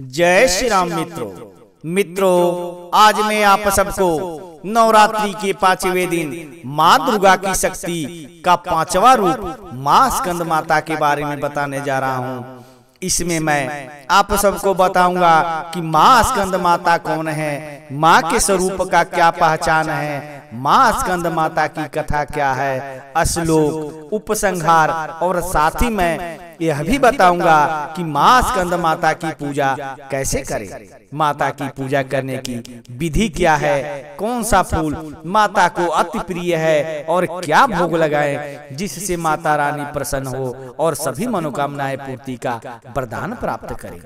जय श्री राम मित्रों, आज मैं आप सबको नवरात्रि के 5वें दिन माँ दुर्गा की शक्ति का 5वां रूप माँ स्कंद माता के बारे में बताने जा रहा हूँ। इसमें मैं आप सबको बताऊंगा कि माँ स्कंद माता कौन है, माँ के स्वरूप का क्या पहचान है, माँ स्कंद माता की कथा क्या है, श्लोक, उपसंहार और साथ ही मैं यह भी बताऊंगा कि माँ स्कंद माता की पूजा कैसे करें, माता की पूजा करने की विधि क्या है, कौन सा फूल माता को अति प्रिय है और क्या भोग लगाएं जिससे माता रानी प्रसन्न हो और सभी मनोकामनाएं पूर्ति का वरदान प्राप्त करें।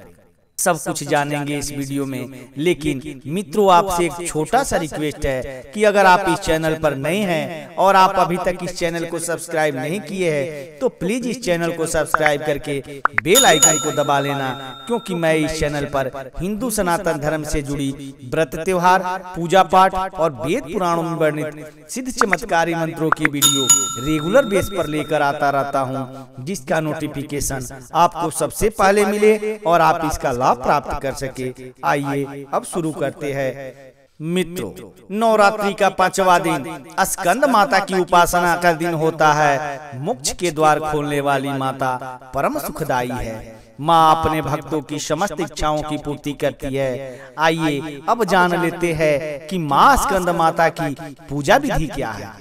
सब कुछ जानेंगे इस वीडियो में। लेकिन मित्रों, आपसे एक छोटा सा रिक्वेस्ट है कि अगर आप इस चैनल पर नए हैं और आप अभी तक इस चैनल को सब्सक्राइब नहीं किए हैं तो प्लीज इस चैनल को सब्सक्राइब करके बेल आइकन को दबा लेना, क्योंकि मैं इस चैनल पर हिंदू सनातन धर्म से जुड़ी व्रत त्योहार, पूजा पाठ और वेद पुराणों में वर्णित सिद्ध चमत्कारी मंत्रों की वीडियो रेगुलर बेस पर लेकर आता रहता हूँ, जिसका नोटिफिकेशन आपको सबसे पहले मिले और आप इसका लाभ प्राप्त कर सके। आइए अब शुरू करते हैं। मित्रों, नवरात्रि का 5वां दिन स्कंद माता की उपासना का दिन होता है। मोक्ष के द्वार खोलने वाली माता परम सुखदाई है। माँ अपने भक्तों की समस्त इच्छाओं की पूर्ति करती है। आइए अब जान लेते हैं कि माँ स्कंद माता की पूजा विधि क्या है।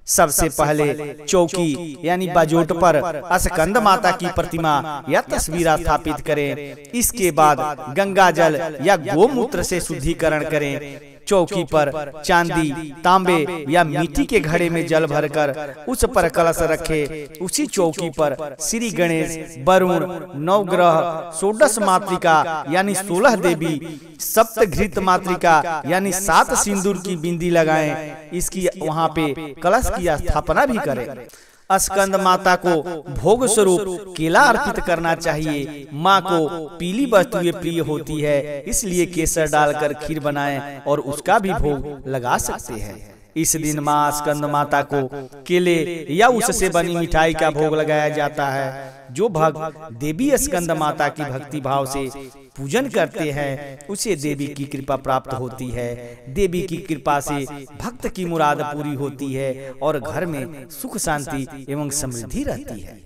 सबसे पहले चौकी यानी बाजोट पर स्कंद माता की प्रतिमा या तस्वीर स्थापित करें। इसके बाद गंगा जल या गोमूत्र से शुद्धिकरण करें। चौकी पर चांदी, तांबे या मिट्टी के घड़े में जल भरकर उस पर कलश रखे। उसी चौकी पर श्री गणेश, वरुण, नवग्रह, षोडश मातृका यानी 16 देवी, सप्तघृत मातृका यानी 7 सिंदूर की बिंदी लगाएं। इसकी वहां पे कलश की स्थापना भी करें। स्कंद माता को भोग स्वरूप केला अर्पित करना चाहिए। माँ को पीली वस्तुएं प्रिय होती है, इसलिए केसर डालकर खीर बनाएं और उसका भी भोग लगा सकते हैं। इस दिन माँ स्कंद माता को केले या उससे बनी मिठाई का भोग लगाया जाता है। जो भक्त देवी स्कंद माता की भक्ति भाव से पूजन करते हैं उसे देवी की कृपा प्राप्त होती है। देवी की कृपा से भक्त की मुराद पूरी होती है और घर में सुख शांति एवं समृद्धि रहती है।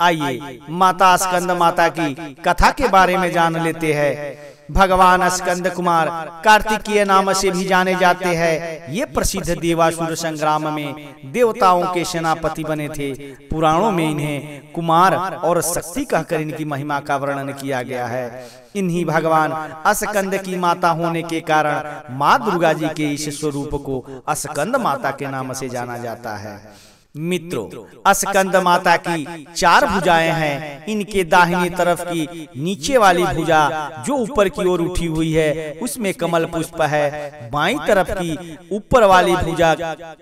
आइए माता स्कंद माता की कथा के बारे में जान लेते हैं। भगवान स्कंद कुमार कार्तिकेय नाम से भी जाने जाते हैं। ये प्रसिद्ध देवासुर संग्राम में देवताओं के सेनापति बने थे। पुराणों में इन्हें कुमार और शक्ति कहकर इनकी महिमा का वर्णन किया गया है। इन्हीं भगवान स्कंद की माता होने के कारण माँ दुर्गा जी के इस स्वरूप को स्कंद माता के नाम से जाना जाता है। मित्रों, स्कंद माता की 4 भुजाएं हैं। इनके दाहिनी तरफ की नीचे वाली भुजा जो ऊपर की ओर उठी हुई है उसमें कमल पुष्प है। बाईं तरफ की ऊपर वाली भुजा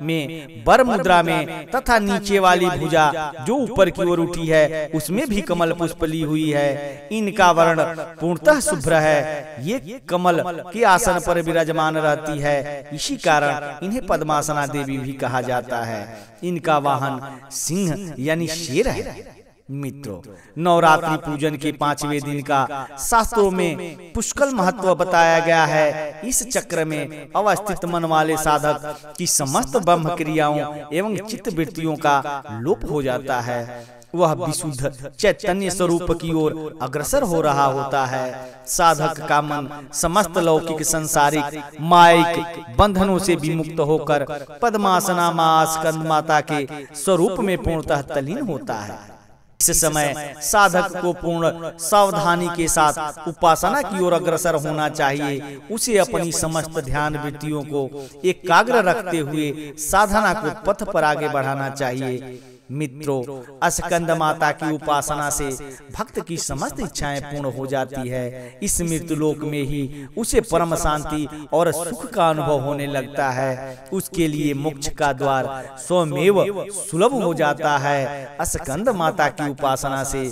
में वर मुद्रा में तथा नीचे वाली भुजा जो ऊपर की ओर उठी है उसमें भी कमल पुष्प ली हुई है। इनका वर्ण पूर्णतः शुभ्र है। ये कमल के आसन पर विराजमान रहती है, इसी कारण इन्हें पद्मासना देवी भी कहा जाता है। इनका वाहन सिंह यानी शेर है। मित्रों, नवरात्रि पूजन के 5वें दिन का शास्त्रों में पुष्कल महत्व बताया गया है। इस चक्र में अवस्थित मन वाले साधक की समस्त ब्रह्म क्रियाओं एवं चित्त वृत्तियों का लोप हो जाता है। वह विशुद्ध चैतन्य स्वरूप की ओर अग्रसर हो रहा होता है। साधक का मन समस्त लौकिक संसारिक मायिक बंधनों से विमुक्त होकर पद्मासना माँ स्कंद माता के स्वरूप में पूर्णतः तल्लीन होता है। इस समय साधक को पूर्ण सावधानी के साथ उपासना की ओर अग्रसर होना चाहिए। उसे अपनी समस्त ध्यान वृत्तियों को एकाग्र रखते हुए साधना को पथ पर आगे बढ़ाना चाहिए। मित्रों, स्कंद माता की उपासना से भक्त की समस्त इच्छाएं पूर्ण हो जाती है। इस मृत्यु लोक में ही उसे परम शांति और सुख का अनुभव होने लगता है। उसके लिए मोक्ष का द्वार स्वमेव सुलभ हो जाता है। स्कंद माता की उपासना से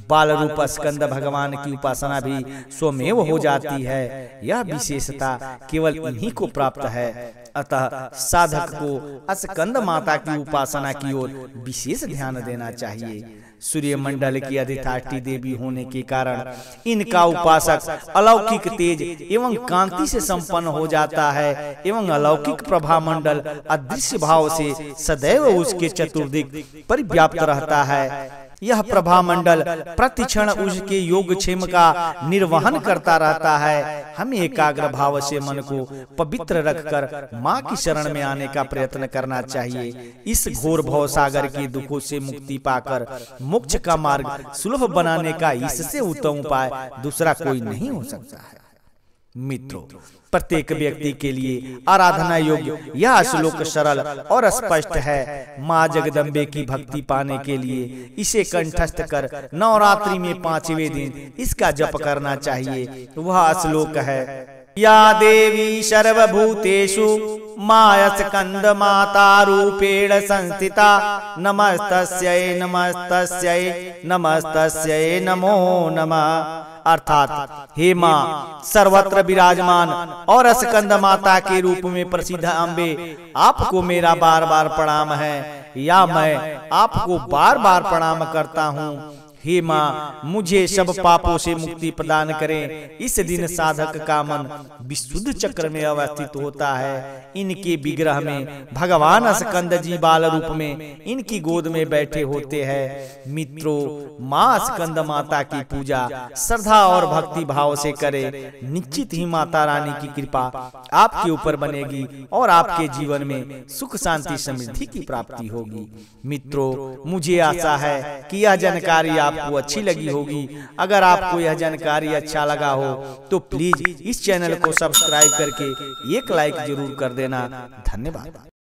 बाल रूप स्कंद भगवान की उपासना भी स्वमेव हो जाती है। यह विशेषता केवल इन्हीं को प्राप्त है। अतः साधक को स्कंद माता की उपासना की ओर विशेष ध्यान देना चाहिए। सूर्यमंडल की अधिष्ठात्री देवी होने के कारण इनका उपासक अलौकिक तेज एवं कांति से संपन्न हो जाता है एवं अलौकिक प्रभा मंडल अदृश्य भाव से सदैव उसके चतुर्दिक परिव्याप्त रहता है। यह प्रभा मंडल प्रतिक्षण उसके योगक्षेम का निर्वहन करता रहता है। हमें एकाग्र भाव से मन को पवित्र रखकर माँ की शरण में आने का प्रयत्न करना चाहिए। इस घोर भव सागर के दुखों से मुक्ति पाकर मोक्ष का मार्ग सुलभ बनाने का इससे उत्तम उपाय दूसरा कोई नहीं हो सकता है। मित्रों, प्रत्येक व्यक्ति के लिए आराधना योग्य यह श्लोक सरल और स्पष्ट है। माँ जगदम्बे की भक्ति पाने के लिए इसे कंठस्थ कर नवरात्रि में 5वें दिन इसका जप करना चाहिए। वह श्लोक है, या देवी सर्वभूतेषु मायस्कंद माता रूपेण संस्थिता नमस्तस्यै नमस्तस्यै नमस्तस्यै नमो नमः। अर्थात हे माँ सर्वत्र विराजमान और स्कंद माता के रूप में प्रसिद्ध अम्बे, आपको मेरा बार बार प्रणाम है या मैं आपको बार बार प्रणाम करता हूँ। हे माँ मुझे सब पापों से मुक्ति प्रदान करें। इस दिन साधक का मन विशुद्ध चक्र में अवस्थित होता है। इनके विग्रह में भगवान स्कंद जी बाल रूप में इनकी गोद में बैठे होते हैं। मित्रों, माँ स्कंद माता की पूजा श्रद्धा और भक्ति भाव से करें, निश्चित ही माता रानी की कृपा आपके ऊपर बनेगी और आपके जीवन में सुख शांति समृद्धि की प्राप्ति होगी। मित्रों, मुझे आशा है कि यह जानकारी आपको अच्छी लगी होगी। अगर आपको यह जानकारी अच्छा लगा हो तो प्लीज इस चैनल को सब्सक्राइब करके एक लाइक जरूर कर देना। धन्यवाद।